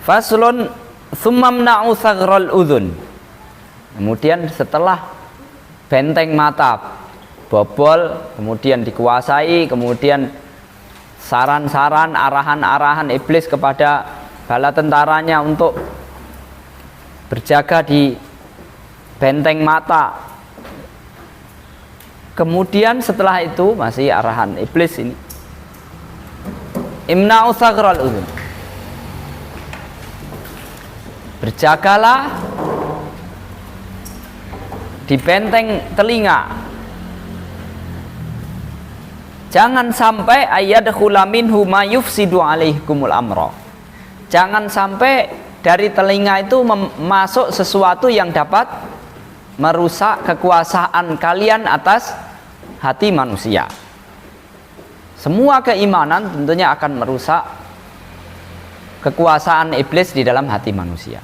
Faslun thummamna'u thagral udhun. Kemudian setelah benteng mata bobol, kemudian dikuasai, kemudian saran-saran, arahan-arahan iblis kepada bala tentaranya untuk berjaga di benteng mata. Kemudian setelah itu masih arahan iblis ini, imna'u thagral udhun, berjagalah di benteng telinga, jangan sampai ayyadkhula minhu ma yufsidu alaikumul amra. Jangan sampai dari telinga itu masuk sesuatu yang dapat merusak kekuasaan kalian atas hati manusia. Semua keimanan tentunya akan merusak kekuasaan iblis di dalam hati manusia.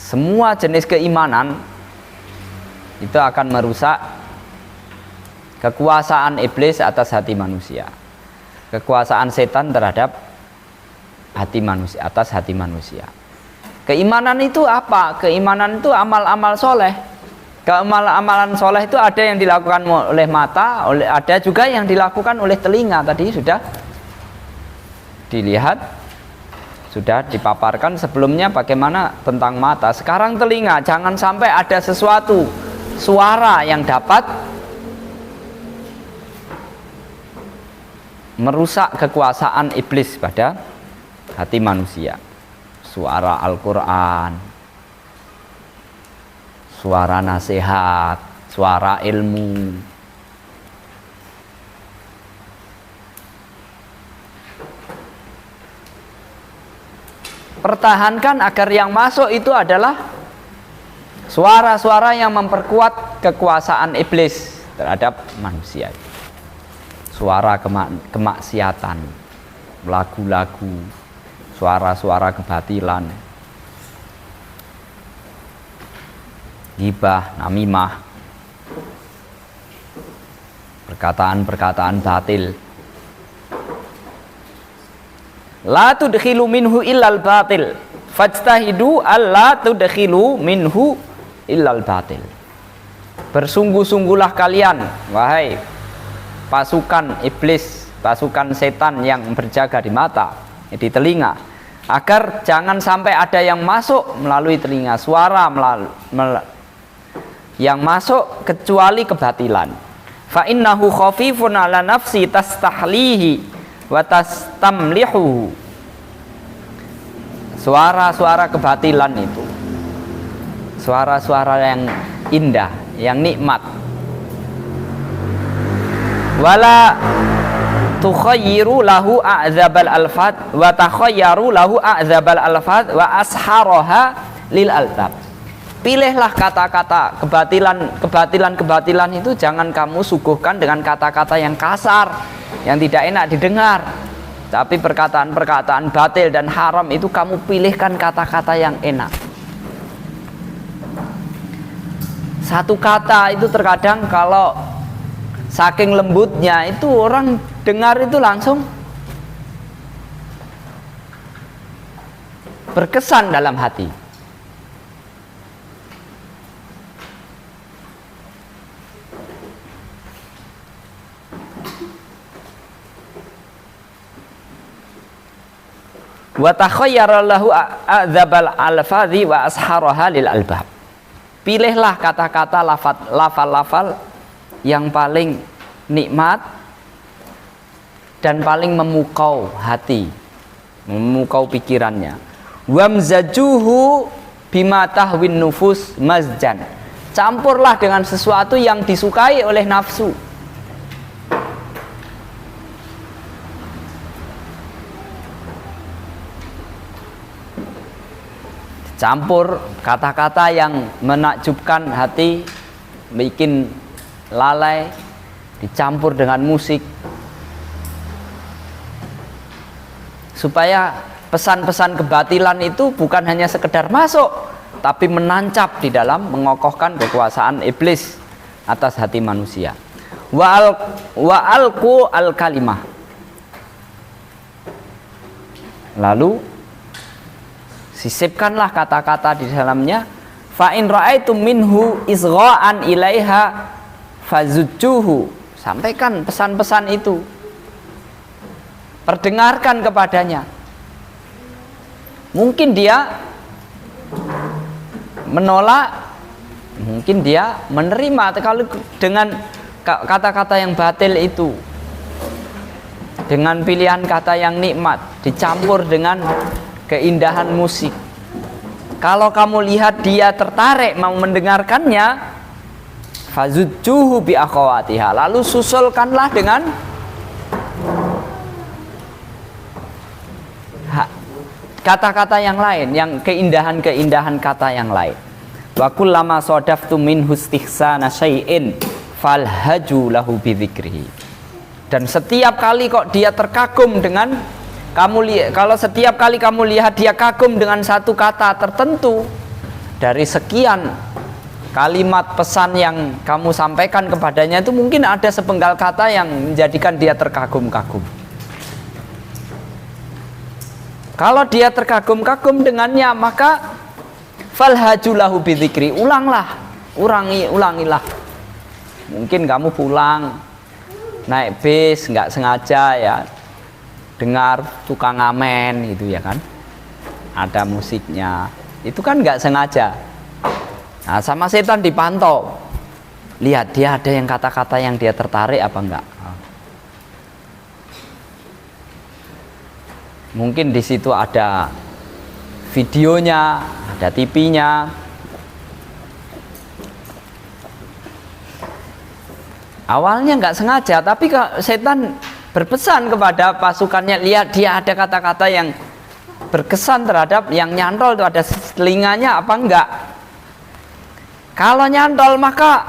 Semua jenis keimanan itu akan merusak kekuasaan iblis atas hati manusia, kekuasaan setan terhadap hati manusia, atas hati manusia. Keimanan itu apa? Keimanan itu amal-amal soleh. Amalan soleh itu ada yang dilakukan oleh mata, ada juga yang dilakukan oleh telinga. Tadi sudah dilihat, sudah dipaparkan sebelumnya bagaimana tentang mata. Sekarang telinga, jangan sampai ada sesuatu suara yang dapat merusak kekuasaan iblis pada hati manusia. Suara Al-Quran, suara nasihat, suara ilmu. Pertahankan agar yang masuk itu adalah suara-suara yang memperkuat kekuasaan iblis terhadap manusia. Suara kemaksiatan, lagu-lagu, suara-suara kebatilan, ghibah, namimah, perkataan-perkataan batil. La tudkhilu minhu illal batil, fajtahidu alla tudkhilu minhu illal batil. Bersungguh-sungguhlah kalian, wahai pasukan iblis, pasukan setan yang berjaga di mata, di telinga, agar jangan sampai ada yang masuk melalui telinga, suara yang masuk kecuali kebatilan. Fa innahu khafifun ala nafsi tastahlihi wa tastamlihu. Suara-suara kebatilan itu suara-suara yang indah, yang nikmat. Wala tukhayyiru lahu a'zabal alfat wa takhayyaru lahu a'zabal alfat wa asharaha lil albab. Pilihlah kata-kata kebatilan itu jangan kamu suguhkan dengan kata-kata yang kasar, yang tidak enak didengar. Tapi perkataan-perkataan batil dan haram itu kamu pilihkan kata-kata yang enak. Satu kata itu terkadang kalau saking lembutnya itu orang dengar itu langsung berkesan dalam hati. Wa takhayyara lahu a'dzabal alfazi wa asharaha lil albab. Pilihlah kata-kata lafal-lafal yang paling nikmat dan paling memukau hati, memukau pikirannya. Wamzajuhu bima tahwin nufus mazjan. Campurlah dengan sesuatu yang disukai oleh nafsu. Campur kata-kata yang menakjubkan hati, bikin lalai, dicampur dengan musik, supaya pesan-pesan kebatilan itu bukan hanya sekedar masuk, tapi menancap di dalam mengokohkan kekuasaan iblis atas hati manusia. wa alqu al kalimah. Lalu sisipkanlah kata-kata di dalamnya. Fa in ra'aitum minhu isgha'an ilaiha fazujjuhu. Sampaikan pesan-pesan itu, perdengarkan kepadanya. Mungkin dia menolak, mungkin dia menerima. Kalau dengan kata-kata yang batil itu, dengan pilihan kata yang nikmat dicampur dengan keindahan musik, kalau kamu lihat dia tertarik mau mendengarkannya, fazujjuhu bi akhawatiha, lalu susulkanlah dengan kata-kata yang lain, yang keindahan-keindahan kata yang lain. Wa kullama sadaftu min hustihsana syai'in falhaju lahu bidzikrihi. Dan setiap kali kok dia terkagum dengan kalau setiap kali kamu lihat dia kagum dengan satu kata tertentu dari sekian kalimat pesan yang kamu sampaikan kepadanya, itu mungkin ada sepenggal kata yang menjadikan dia terkagum-kagum. Kalau dia terkagum-kagum dengannya, maka falhajulahu bidzikri, ulangilah. Mungkin kamu pulang naik bis nggak sengaja ya dengar tukang ngamen gitu ya kan, ada musiknya, itu kan nggak sengaja. Nah, sama setan dipantau, lihat dia ada yang kata-kata yang dia tertarik apa enggak. Mungkin di situ ada videonya, ada TV-nya. Awalnya nggak sengaja, tapi setan berpesan kepada pasukannya, lihat dia ada kata-kata yang berkesan terhadap yang nyantol itu, ada telinganya apa enggak. Kalau nyantol maka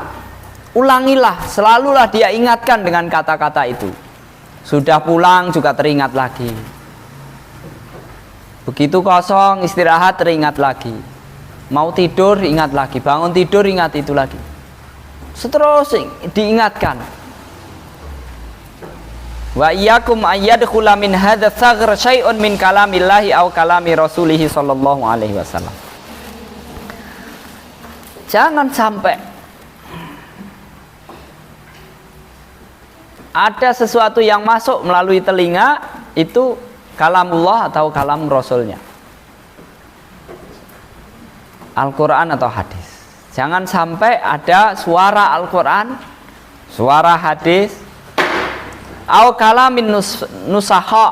ulangilah, selalulah dia ingatkan dengan kata-kata itu. Sudah pulang juga teringat lagi. Begitu kosong istirahat teringat lagi. Mau tidur ingat lagi, bangun tidur ingat itu lagi. Seterusnya diingatkan. Wa iyyakum ayyadkhula min hadza tsaghr syai'un min kalamillahi aw kalami rasulih sallallahu alaihi wasallam. Jangan sampai ada sesuatu yang masuk melalui telinga itu kalamullah atau kalam rasulnya, Al-Quran atau hadis. Jangan sampai ada suara Al-Quran, suara hadis, au kalamin nusaha,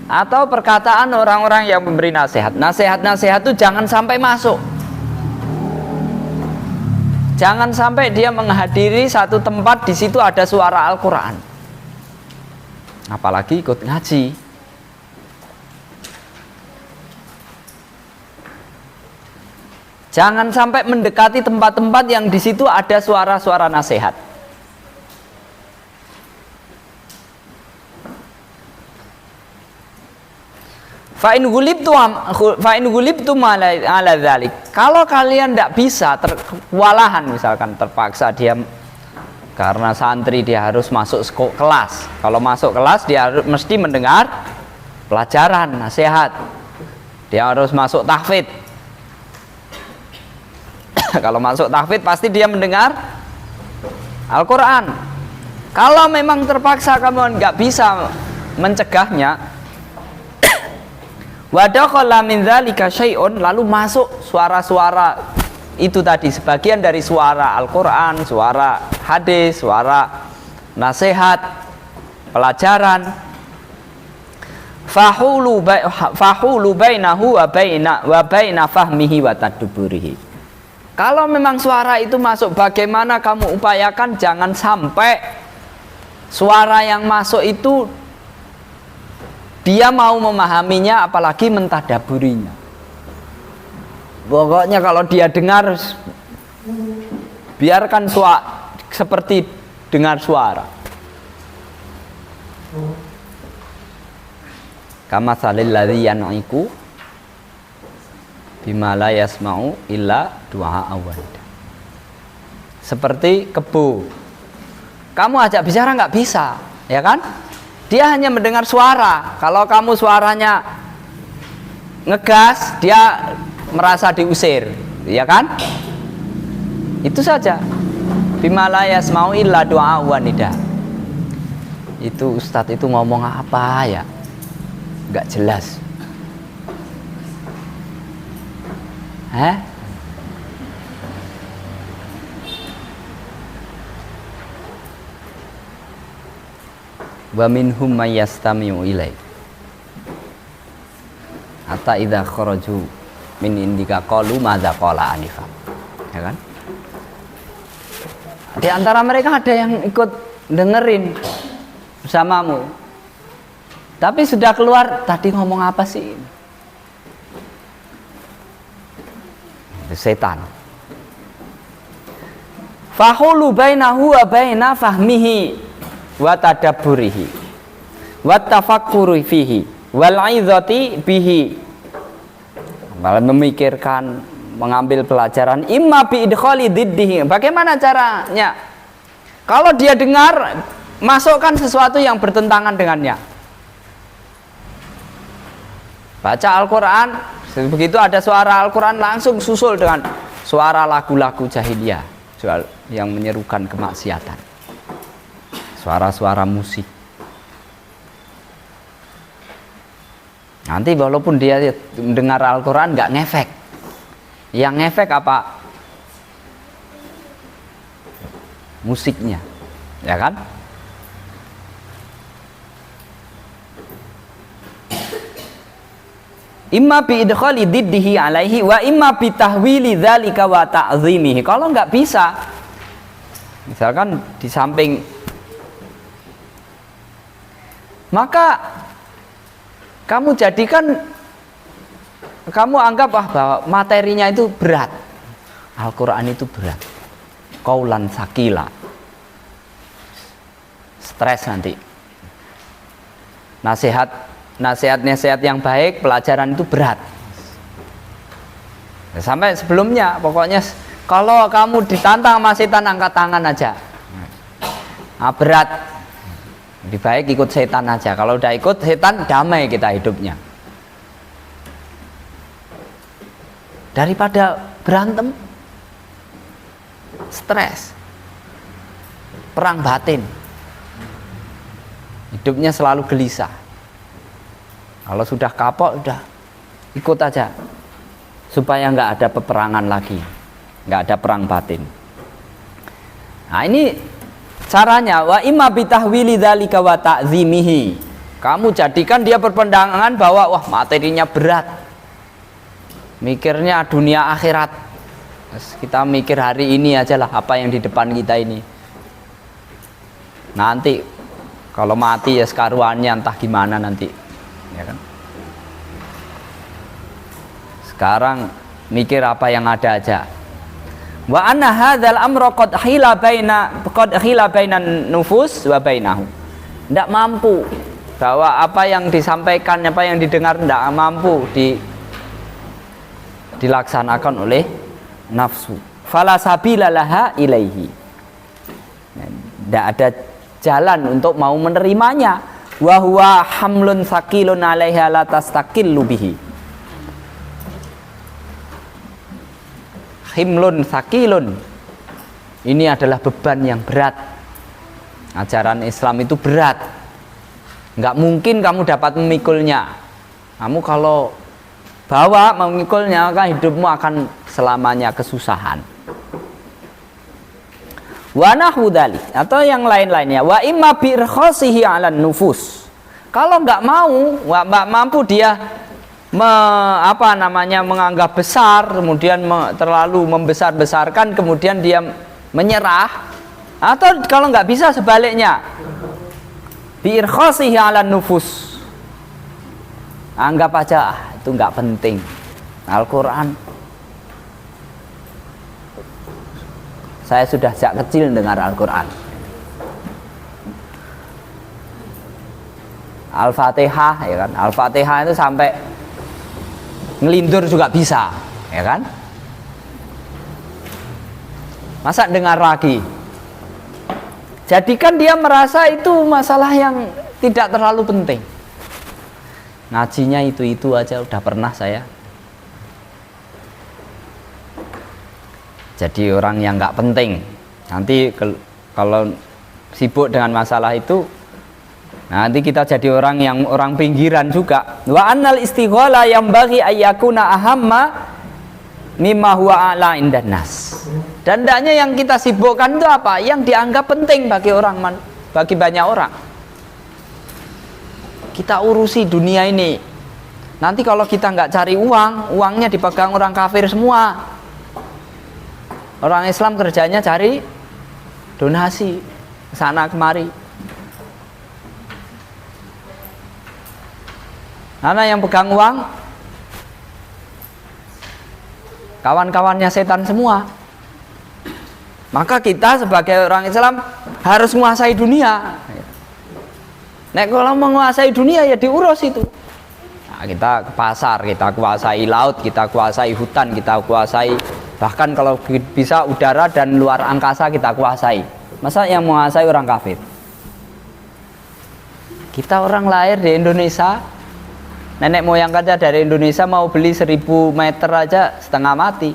atau perkataan orang-orang yang memberi nasihat. Nasihat itu jangan sampai masuk. Jangan sampai dia menghadiri satu tempat, di situ ada suara Al-Quran, apalagi ikut ngaji. Jangan sampai mendekati tempat-tempat yang di situ ada suara-suara nasihat. Fa in gulibtum ala dzalik. Kalau kalian tidak bisa, kewalahan misalkan, terpaksa dia karena santri dia harus masuk kelas. Kalau masuk kelas dia harus mesti mendengar pelajaran nasihat. Dia harus masuk tahfidz. Kalau masuk tahfidz pasti dia mendengar Al-Quran. Kalau memang terpaksa kamu nggak bisa mencegahnya, wadakhala min dzalika syai'un, lalu masuk suara-suara itu tadi, sebagian dari suara Al-Quran, suara hadis, suara nasihat, pelajaran, fahulu bainahu wa baina fahmihi wa tadabburihi. Kalau memang suara itu masuk, bagaimana kamu upayakan jangan sampai suara yang masuk itu dia mau memahaminya, apalagi mentadaburinya. Pokoknya kalau dia dengar, biarkan seperti dengar suara. Kama salil ladzi yan'iku bima la yasma'u illa du'a awalida. Seperti kebo, kamu ajak bicara nggak bisa, ya kan? Dia hanya mendengar suara. Kalau kamu suaranya ngegas, dia merasa diusir, ya kan? Itu saja. Bima la yasma'u illa du'a wanida. Itu ustadz itu ngomong apa ya? Nggak jelas. Wa minhum may yastami'u ilaik hatta idza kharaju min indika qalu madza qala anifa, ya kan? Di antara mereka ada yang ikut dengerin bersamamu, tapi sudah keluar, tadi ngomong apa sih? Itu setan. Fahulu bainahu wa baina fahmihi wa tadabburihi wa tafakkuri fihi wal izati bihi, malah memikirkan, mengambil pelajaran. Imma bi idkhali diddihi, bagaimana caranya? Kalau dia dengar, masukkan sesuatu yang bertentangan dengannya. Baca Al-Quran, begitu ada suara Al-Quran langsung susul dengan suara lagu-lagu jahiliyah yang menyerukan kemaksiatan, suara-suara musik. Nanti walaupun dia mendengar Al-Quran nggak ngefek, yang ngefek apa? Musiknya, ya kan? Imma bi idkhali diddihi alaihi wa imma bi tahwili dzalika wa ta'zimihi. Kalau nggak bisa, misalkan di samping, maka kamu jadikan, kamu anggap bahwa materinya itu berat. Al-Quran itu berat, qaulan sakila, stres nanti. Nasihat yang baik, pelajaran itu berat. Sampai sebelumnya, pokoknya kalau kamu ditantang sama setan, angkat tangan aja. Berat. Lebih baik ikut setan aja. Kalau udah ikut setan, damai kita hidupnya. Daripada berantem, stres, perang batin, hidupnya selalu gelisah. Kalau sudah kapok, udah ikut aja, supaya nggak ada peperangan lagi, nggak ada perang batin. Nah ini caranya. Wa imma bitahwili dzalika wa ta'zimihi. Kamu jadikan dia berpandangan bahwa wah materinya berat, mikirnya dunia akhirat. Kita mikir hari ini aja lah, apa yang di depan kita ini. Nanti kalau mati ya sekaruannya, entah gimana nanti. Ya kan? Sekarang mikir apa yang ada aja. Wa anna hadzal amra qad hila bainan nufus wa bainahu. Tidak mampu, bahwa apa yang disampaikan, apa yang didengar tidak mampu dilaksanakan oleh nafsu. Fala sabila laha ilaihi. Tidak ada jalan untuk mau menerimanya. Wa huwa hamlun sakilun 'alaiha la tastaqillu bihi. Himlun sakilun, ini adalah beban yang berat. Ajaran Islam itu berat, nggak mungkin kamu dapat memikulnya. Kamu kalau bawa memikulnya, maka hidupmu akan selamanya kesusahan. Wa nahwu dzalik, atau yang lain-lainnya. Wa imma bi irkhasihi 'alan nufus. Kalau nggak mau, nggak mampu dia menganggap besar, kemudian terlalu membesar-besarkan, kemudian dia menyerah. Atau kalau nggak bisa sebaliknya, bi irkhasihi 'alan nufus. Anggap aja itu nggak penting. Al-Quran, saya sudah sejak kecil dengar Al-Quran. Al-Fatihah, ya kan? Al-Fatihah itu sampai ngelindur juga bisa. ya kan? Masa dengar lagi? Jadikan dia merasa itu masalah yang tidak terlalu penting. Ngajinya itu aja udah pernah saya. Jadi orang yang nggak penting. Nanti kalau sibuk dengan masalah itu, nanti kita jadi orang pinggiran juga. Wa annal istighala yang bagi ayyakuna ahamma mimma huwa a'la indan nas. Dan hendaknya yang kita sibukkan itu apa? Yang dianggap penting bagi banyak orang. Kita urusi dunia ini. Nanti kalau kita nggak cari uang, uangnya dipegang orang kafir semua. Orang Islam kerjanya cari donasi sana kemari. Karena yang pegang uang kawan-kawannya setan semua. Maka kita sebagai orang Islam harus menguasai dunia. Nek kalau menguasai dunia ya diurus itu. Nah, kita ke pasar, kita kuasai laut, kita kuasai hutan, kita kuasai, bahkan kalau bisa udara dan luar angkasa kita kuasai. Masa yang menguasai orang kafir? Kita orang lahir di Indonesia, nenek moyang kita dari Indonesia mau beli 1000 meter aja setengah mati.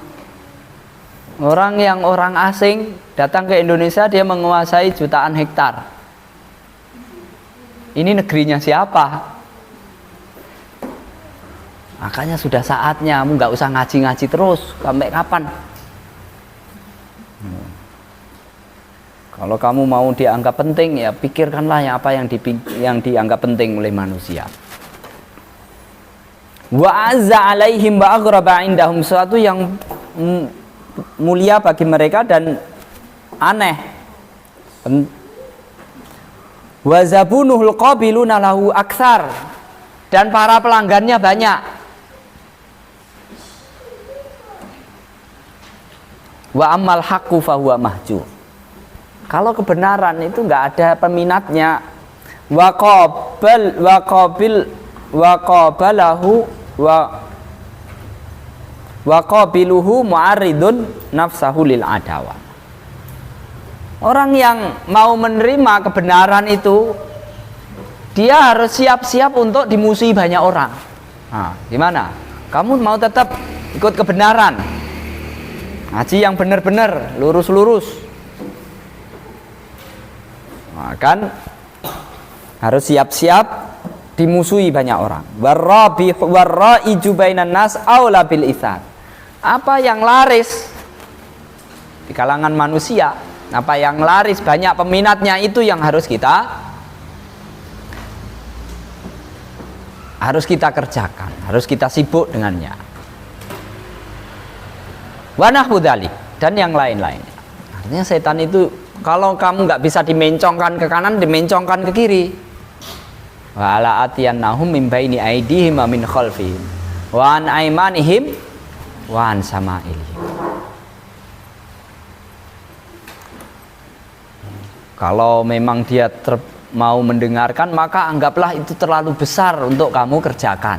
Orang asing datang ke Indonesia, dia menguasai jutaan hektar. Ini negerinya siapa? Makanya sudah saatnya kamu nggak usah ngaji-ngaji terus. Sampai kapan? Kalau kamu mau dianggap penting, ya pikirkanlah apa yang dianggap penting oleh manusia. Wa azza alaihim wa aghraba indahum, sesuatu yang mulia bagi mereka dan aneh. Wa zabunuhul qabiluna lahu aktsar, dan para pelanggannya banyak. Wa ammal haqqu fahuwa mahjur. Kalau kebenaran itu nggak ada peminatnya. Wa qabiluhu mu'aridun nafsahu lil adawa. Orang yang mau menerima kebenaran itu, dia harus siap-siap untuk dimusuhi banyak orang. Nah, gimana? Kamu mau tetap ikut kebenaran? Ngaji yang benar-benar, lurus-lurus. Nah, kan harus siap-siap dimusuhi banyak orang. Warra'iju bainan nas aula bil itsar. Apa yang laris di kalangan manusia, apa yang laris banyak peminatnya, itu yang harus kita kerjakan, harus kita sibuk dengannya. Wa nahwu dzalik, dan yang lain-lain. Artinya setan itu kalau kamu nggak bisa dimencongkan ke kanan, dimencongkan ke kiri. Wa ala atiyannahum min baini aidihim wa min khalfihim wa an aymanihim wa an sama'ilihim. Kalau memang dia mau mendengarkan, maka anggaplah itu terlalu besar untuk kamu kerjakan.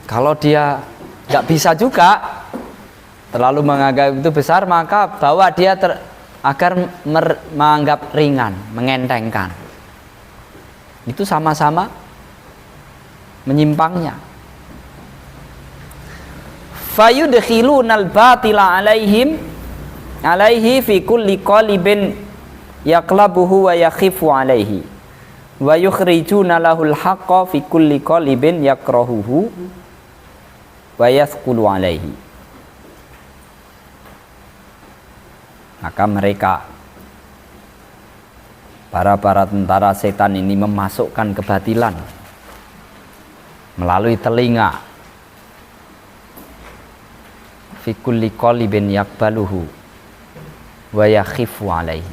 Kalau dia nggak bisa juga, terlalu menganggap itu besar, maka bawa dia agar menganggap ringan, mengentengkan. Itu sama-sama menyimpangnya. Fayudkhilunal batila alaihi fi kulli qalibin yaqlabuhu wa yakhifu alaihi wa yukhrijuna lahul haqqa fi kulli qalibin yakrahuhu wa yathqulu alaihi. Maka mereka, para tentara setan ini, memasukkan kebatilan melalui telinga. Fi kulli qalibin yaqbaluhu wa yakhifu alaihi.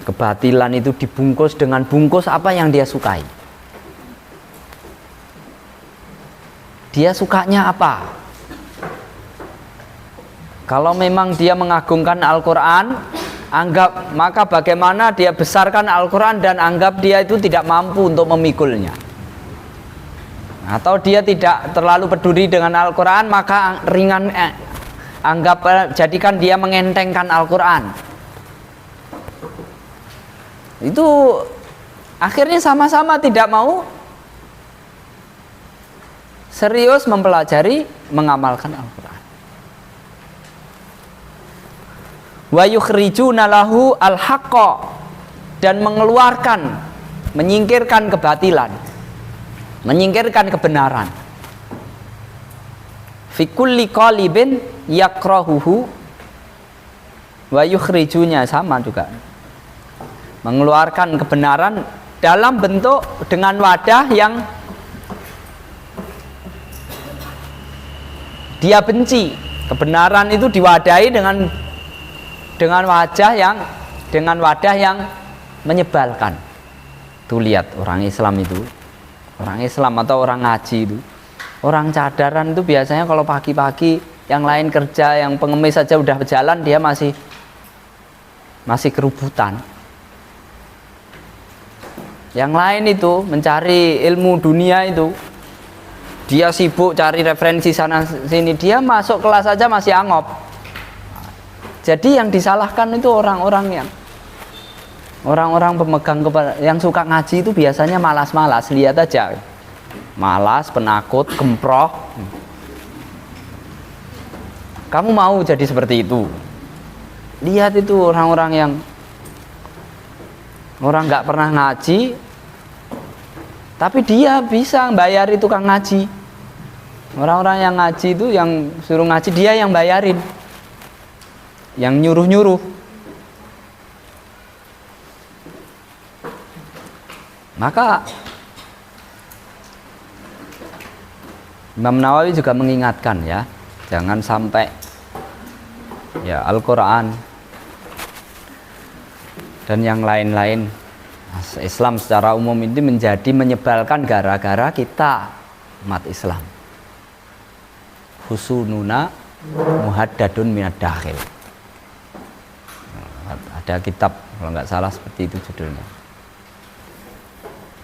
Kebatilan itu dibungkus dengan bungkus apa yang dia sukai. Dia sukanya apa? Kalau memang dia mengagungkan Al-Quran, maka bagaimana dia besarkan Al-Quran dan anggap dia itu tidak mampu untuk memikulnya. atau dia tidak terlalu peduli dengan Al-Quran, maka ringan jadikan dia mengentengkan Al-Quran. Itu akhirnya sama-sama tidak mau serius mempelajari, mengamalkan Al-Quran. Wa yukhrijuna lahu al-haqqa, dan mengeluarkan, menyingkirkan kebatilan, menyingkirkan kebenaran. Fi kulli qalibin yakrahuhu wa yukhrijunya, sama juga. Mengeluarkan kebenaran dalam bentuk dengan wadah yang dia benci. Kebenaran itu diwadahi dengan wadah yang menyebalkan. Tuh lihat orang Islam itu, orang Islam atau orang ngaji itu, orang cadaran itu biasanya kalau pagi-pagi yang lain kerja, yang pengemis saja udah berjalan, dia masih kerubutan. Yang lain itu mencari ilmu dunia itu, dia sibuk cari referensi sana sini, dia masuk kelas saja masih angop. Jadi yang disalahkan itu orang-orang pemegang yang suka ngaji itu biasanya malas-malas. Lihat aja, malas, penakut, gemproh. Kamu mau jadi seperti itu? Lihat itu orang-orang yang orang nggak pernah ngaji, tapi dia bisa bayari tukang ngaji. Orang-orang yang ngaji itu, yang suruh ngaji, dia yang bayarin, yang nyuruh-nyuruh. Maka Imam Nawawi juga mengingatkan ya, jangan sampai ya Al-Quran dan yang lain-lain Islam secara umum ini menjadi menyebalkan gara-gara kita umat Islam. Husununa muhaddadun minad dakhil. Ada kitab kalau nggak salah seperti itu judulnya.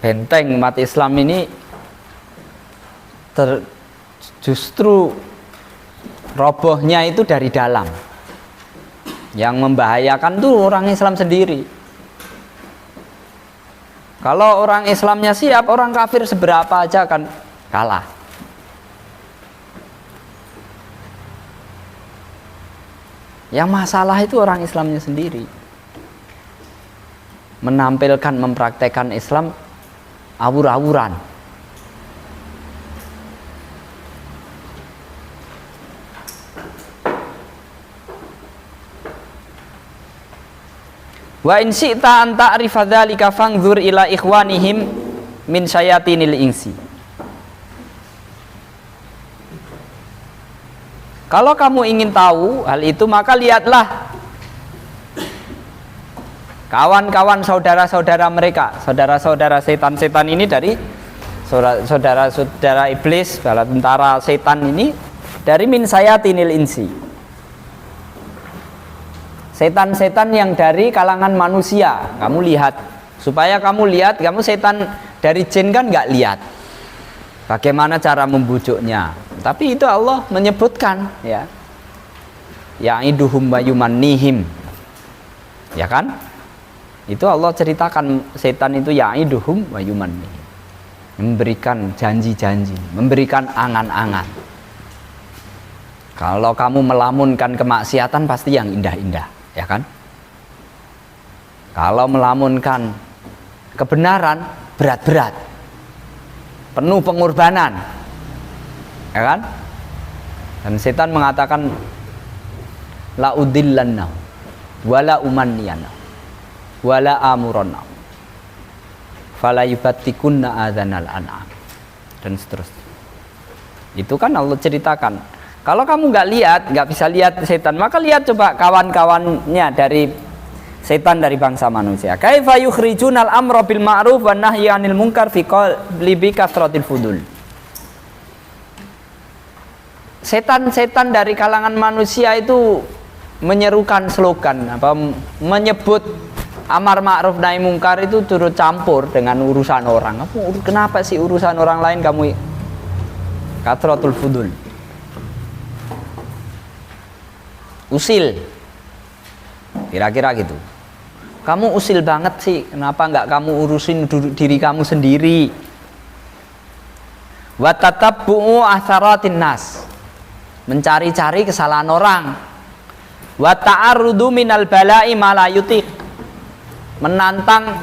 Benteng umat Islam ini justru robohnya itu dari dalam. Yang membahayakan tuh orang Islam sendiri. Kalau orang Islamnya siap, orang kafir seberapa aja akan kalah. Yang masalah itu orang Islamnya sendiri. Menampilkan, mempraktekkan Islam awur-awuran. Wa in syi'ta an ta'rifa dzalika fanzur ila ikhwanihim min syayatinil insi. Kalau kamu ingin tahu hal itu, maka lihatlah kawan-kawan, saudara-saudara mereka, saudara-saudara setan-setan ini dari saudara-saudara iblis, bala tentara setan ini dari min syayatinil insi. Setan-setan yang dari kalangan manusia, kamu lihat. Supaya kamu lihat, kamu setan dari jin kan nggak lihat bagaimana cara membujuknya. Tapi itu Allah menyebutkan ya. Ya'iduhum wa yumannihim. Ya kan? Itu Allah ceritakan setan itu ya'iduhum wa yumannihim. Memberikan janji-janji, memberikan angan-angan. Kalau kamu melamunkan kemaksiatan pasti yang indah-indah, ya kan? Kalau melamunkan kebenaran berat-berat, penuh pengorbanan, ya kan? Dan setan mengatakan la udillanna wala umanniyana wala amuronna fala yubattikunna adzanal an'am, dan seterusnya. Itu kan Allah ceritakan. Kalau kamu nggak lihat, nggak bisa lihat setan, maka lihat coba kawan-kawannya dari setan dari bangsa manusia. Kaifa yukhrijunal amra bil ma'ruf wan nahyi 'anil munkar fi qalbi kasratil fudul. Setan-setan dari kalangan manusia itu menyerukan slogan apa, menyebut amar ma'ruf nahi mungkar itu turut campur dengan urusan orang. Kenapa sih urusan orang lain kamu Kathratul fudul. Usil. Kira-kira gitu. Kamu usil banget sih, kenapa nggak kamu urusin diri kamu sendiri? Wa tatabbu'u atharatin nas. Mencari-cari kesalahan orang. Wa ta'arrudu minal bala'i ma la yutiq. Menantang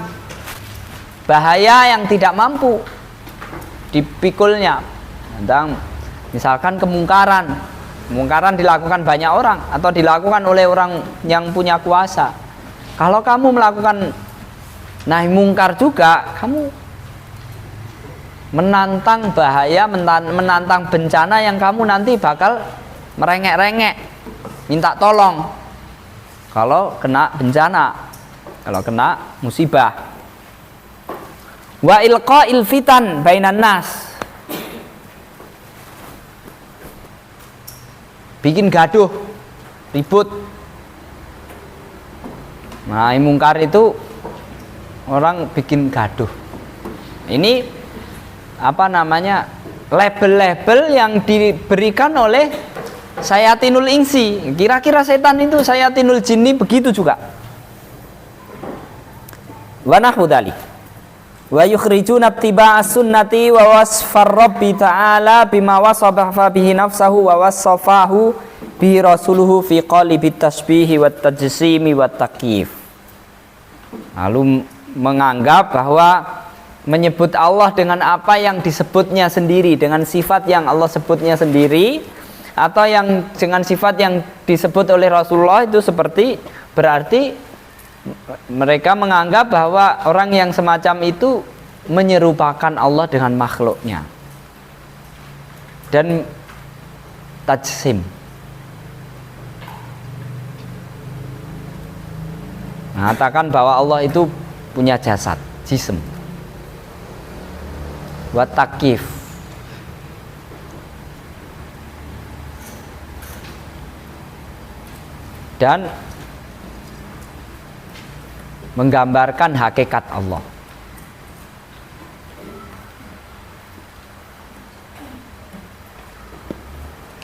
bahaya yang tidak mampu dipikulnya. Tentang misalkan kemungkaran. Kemungkaran dilakukan banyak orang atau dilakukan oleh orang yang punya kuasa. Kalau kamu melakukan nahi mungkar juga, kamu menantang bahaya, menantang bencana yang kamu nanti bakal merengek-rengek, minta tolong. Kalau kena bencana, kalau kena musibah. Wa ilqa'il fitan bainan nas. Bikin gaduh, ribut. Nah, mungkar itu orang bikin gaduh. Ini apa namanya? Label-label yang diberikan oleh sayatinul insi. Kira-kira setan itu sayatinul jinni begitu juga. Wa nahwu dzalik. Wa yukhrijuna ittiba'as sunnati wa wasfar rabbi ta'ala bima wasafa bihi nafsahu wa wasafahu bi rasuluhu fi qalbi tasbihi wat tajsimi wat takyif. Lalu menganggap bahwa menyebut Allah dengan apa yang disebutnya sendiri, dengan sifat yang Allah sebutnya sendiri, atau yang dengan sifat yang disebut oleh Rasulullah itu seperti berarti mereka menganggap bahwa orang yang semacam itu menyerupakan Allah dengan makhluknya dan tajsim. Mengatakan bahwa Allah itu punya jasad, jism. Wa takyif. Dan menggambarkan hakikat Allah.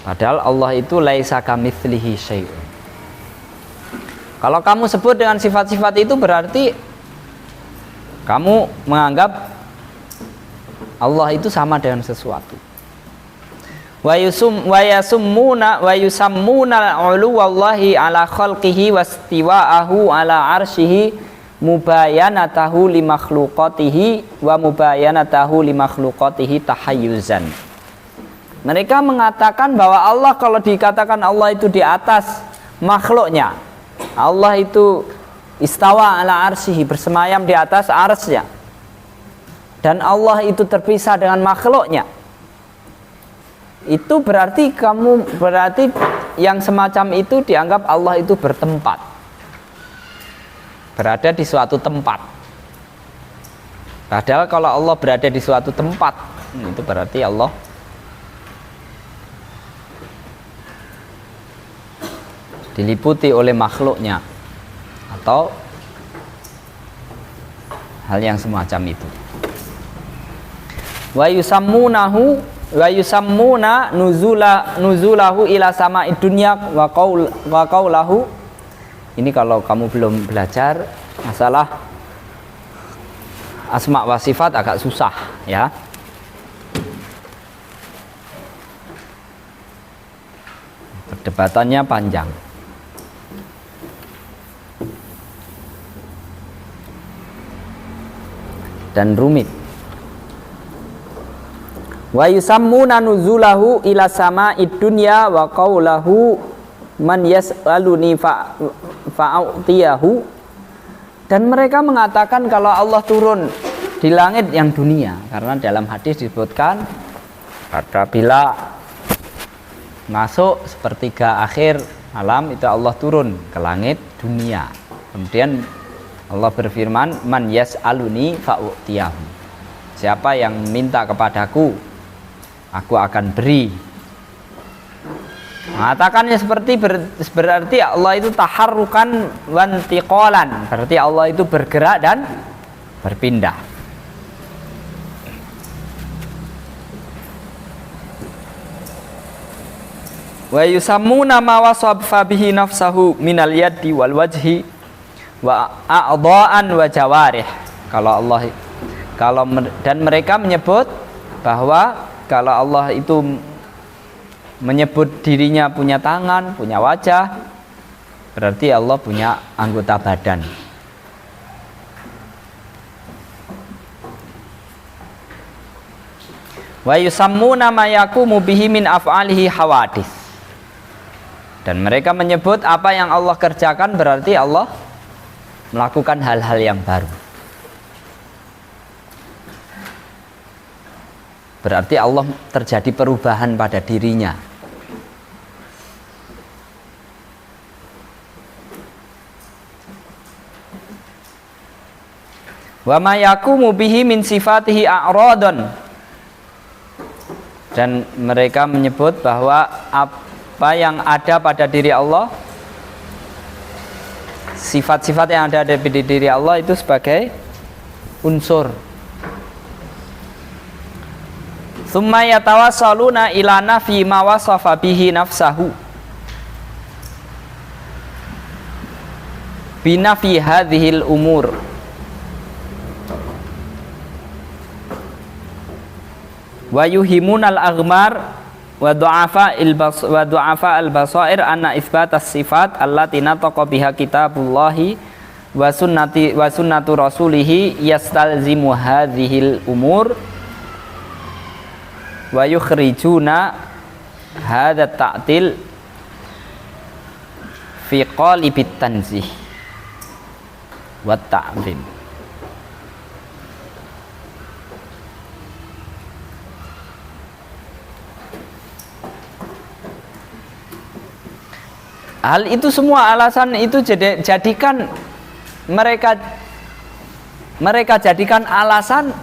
Padahal Allah itu laisa kamitslihi syai'un. Kalau kamu sebut dengan sifat-sifat itu berarti kamu menganggap Allah itu sama dengan sesuatu. Wa yusammuna uluwallahi ala khalqihi wastiwa'ahu ala arsyihi mubayanatahu li makhluqatihi wa mubayanatahu li makhluqatihi tahayyuzan. Mereka mengatakan bahwa Allah, kalau dikatakan Allah itu di atas makhluknya, Allah itu istawa ala arsyihi, bersemayam di atas arsy-Nya, dan Allah itu terpisah dengan makhluknya, itu berarti yang semacam itu dianggap Allah itu bertempat, berada di suatu tempat. Padahal kalau Allah berada di suatu tempat, itu berarti Allah diliputi oleh makhluknya atau hal yang semacam itu. Wa yusammuna nuzulahu ila sama'id dunya wa qaulahu. Ini kalau kamu belum belajar masalah asma wa sifat agak susah ya. Perdebatannya panjang. Dan rumit. Wa yusammuna nuzulahu ila sama'id dunya wa qaulahu man yas'aluni fa'utiyahu. Dan mereka mengatakan kalau Allah turun di langit yang dunia, karena dalam hadis disebutkan apabila masuk sepertiga akhir malam itu Allah turun ke langit dunia. Kemudian Allah berfirman, man yas'aluni fa'utiyahu. Siapa yang minta kepadaku, aku akan beri. Mengatakannya seperti berarti Allah itu taharrukan wantiqalan, berarti Allah itu bergerak dan berpindah. Wa yusammuna ma wasafa bihi nafsahu minal yaddi wal wajhi wa a'dha'an wa jawarih. Dan mereka menyebut bahwa kalau Allah itu menyebut dirinya punya tangan, punya wajah, berarti Allah punya anggota badan. Wa yusammuna ma yaqumu bihi min af'alihi hawadits. Dan mereka menyebut apa yang Allah kerjakan berarti Allah melakukan hal-hal yang baru. Berarti Allah terjadi perubahan pada dirinya. Wa ma yaqumu bihi min sifatihi a'radun. Dan mereka menyebut bahwa apa yang ada pada diri Allah, sifat-sifat yang ada di diri Allah itu sebagai unsur. Tsumma yatawassaluna ila nafi ma wasafa bihi nafsahu binafi hadhil umur. Wa yuhimunal aghmar wa du'afa al-basair anna itsbatas sifat allati nataqa biha kitabullahi wa sunnatu rasulihi yastalzimu hadhil umur wa yukhrijuna hadha ta'til fi qalibit tanzih wa ta'zim. Hal itu semua alasan itu jadikan mereka jadikan alasan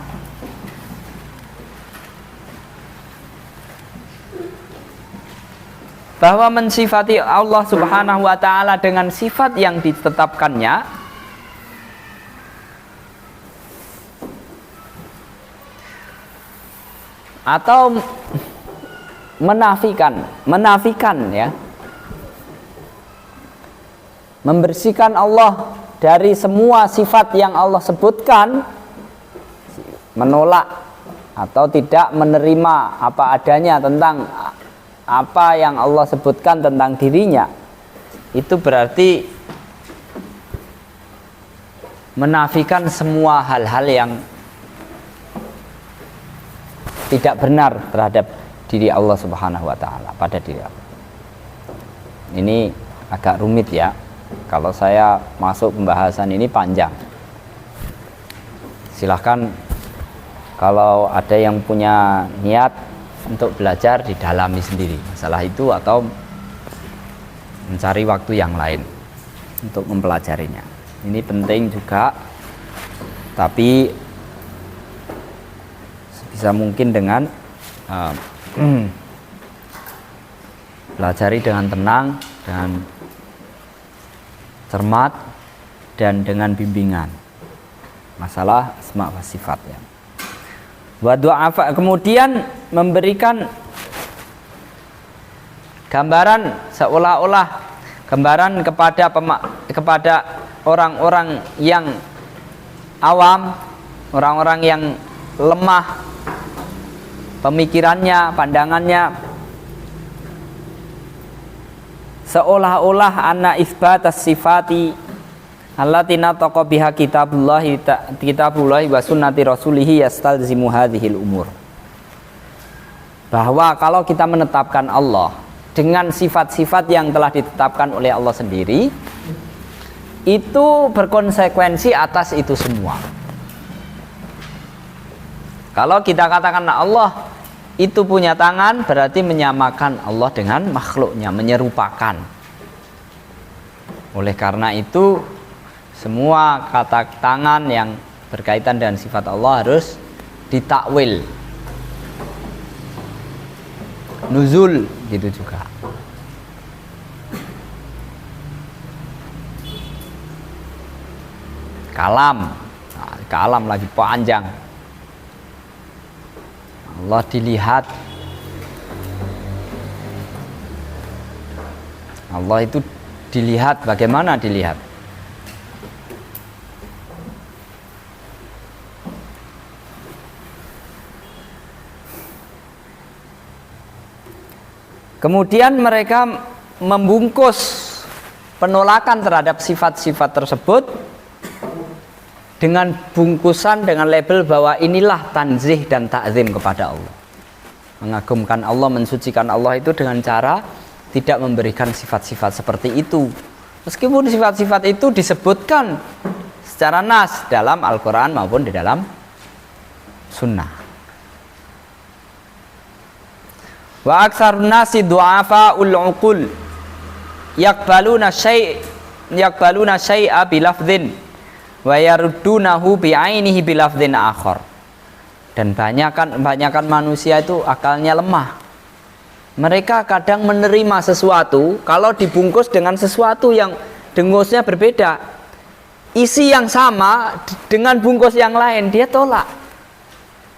bahwa mensifati Allah Subhanahu wa taala dengan sifat yang ditetapkannya atau menafikan ya, membersihkan Allah dari semua sifat yang Allah sebutkan, menolak atau tidak menerima apa adanya tentang apa yang Allah sebutkan tentang dirinya, itu berarti menafikan semua hal-hal yang tidak benar terhadap diri Allah Subhanahu wa taala, pada diri Allah. Ini agak rumit ya. Kalau saya masuk pembahasan ini panjang. Silahkan kalau ada yang punya niat untuk belajar didalami sendiri masalah itu atau mencari waktu yang lain untuk mempelajarinya. Ini penting juga, tapi sebisa mungkin dengan pelajari dengan tenang, dengan cermat, dan dengan bimbingan masalah asma wa sifat ya. Wa du'afa, kemudian memberikan gambaran seolah-olah gambaran kepada orang-orang yang awam, orang-orang yang lemah pemikirannya, pandangannya, seolah-olah anna isbatas sifati allati nataqa biha kitabullahi wa sunnati rasulihi yastalzimu hadhil umur. Bahwa kalau kita menetapkan Allah dengan sifat-sifat yang telah ditetapkan oleh Allah sendiri, itu berkonsekuensi atas itu semua. Kalau kita katakan Allah itu punya tangan, berarti menyamakan Allah dengan makhluknya, menyerupakan. Oleh karena itu semua kata tangan yang berkaitan dengan sifat Allah harus ditakwil. Nuzul gitu juga. Kalam, nah, kalam lagi panjang. Allah dilihat, Allah itu dilihat, bagaimana dilihat? Kemudian mereka membungkus penolakan terhadap sifat-sifat tersebut dengan bungkusan, dengan label bahwa inilah tanzih dan ta'zim kepada Allah. Mengagumkan Allah, mensucikan Allah itu dengan cara tidak memberikan sifat-sifat seperti itu. Meskipun sifat-sifat itu disebutkan secara nas dalam Al-Quran maupun di dalam Sunnah. Wa aktsarun nasi du'afa'ul 'uqul yaqbaluna syai'a bilafdhin wa yaruddunahu bi'ainihi bilafdhin akhar. Dan banyakan manusia itu akalnya lemah. Mereka kadang menerima sesuatu kalau dibungkus dengan sesuatu yang dengusnya berbeda. Isi yang sama dengan bungkus yang lain dia tolak.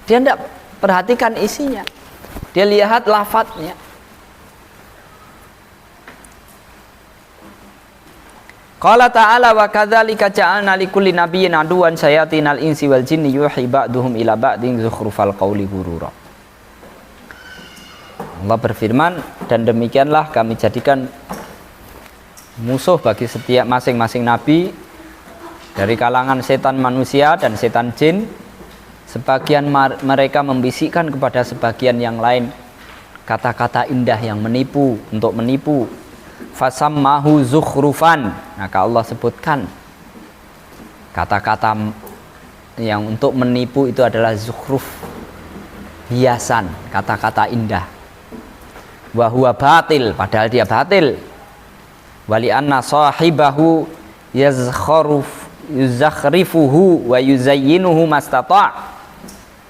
Dia tidak perhatikan isinya. Dia lihat lafadznya. Qala ta'ala wa kadzalika ja'alna likulli nabiyyin aduwan syayatinal insi wal jinni yuhi ba'duhum ila ba'din zukhrufal qawli ghurura. Allah berfirman, dan demikianlah kami jadikan musuh bagi setiap masing-masing nabi dari kalangan setan manusia dan setan jin. Sebagian mereka membisikkan kepada sebagian yang lain kata-kata indah yang menipu, untuk menipu. Fasammahu zukhrufan, maka Allah sebutkan kata-kata yang untuk menipu itu adalah zukhruf, hiasan, kata-kata indah. Wa huwa batil, padahal dia batil. Wali anna sahibahu yuzakhrifuhu wa yuzayyinuhu mastata'.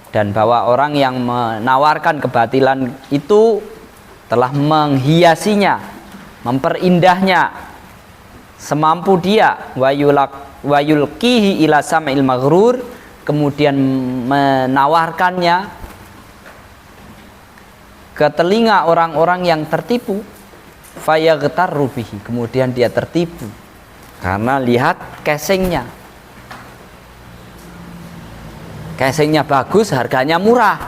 Dan bahwa orang yang menawarkan kebatilan itu telah menghiasinya, memperindahnya semampu dia, wa yulqihi ila sam'il maghrur, kemudian menawarkannya ke telinga orang-orang yang tertipu, fayaghtarru bihi, kemudian dia tertipu karena lihat casingnya. Casingnya bagus, harganya murah.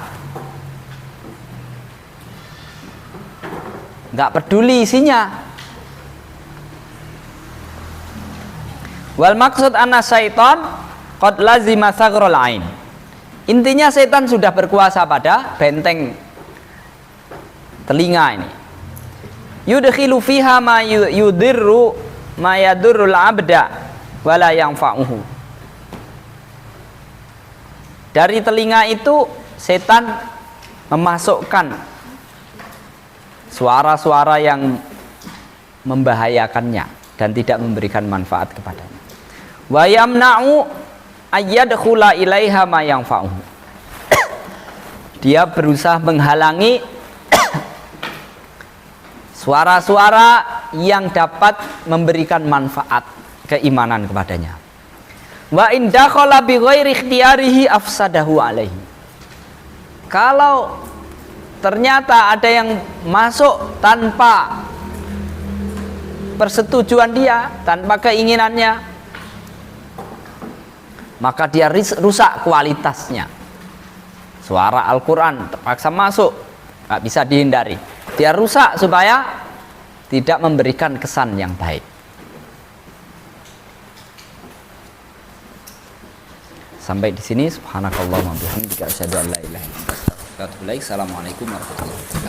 Nggak peduli isinya. Wal maksud anna syaitan qad lazima saghrul ain. Intinya setan sudah berkuasa pada benteng telinga ini. Yudkhilu fiha ma yudirru ma yadurrul abda wala yanfa'uhu. Dari telinga itu setan memasukkan suara-suara yang membahayakannya dan tidak memberikan manfaat kepadanya. Wa yamna'u ayyadkhula ilaiha ma yanfa'uhu. Dia berusaha menghalangi suara-suara yang dapat memberikan manfaat keimanan kepadanya. Wa in dakhala bi ghairi ikhtiyarihi afsadahu alaihi. Kalau ternyata ada yang masuk tanpa persetujuan dia, tanpa keinginannya, maka dia rusak kualitasnya. Suara Al-Quran terpaksa masuk, nggak bisa dihindari. Dia rusak supaya tidak memberikan kesan yang baik. Sampai di sini, subhanakallahumma bihamdika asyhadu an la ilaha illa anta astaghfiruka wa atubu ilaik. Assalamualaikum warahmatullahi wabarakatuh.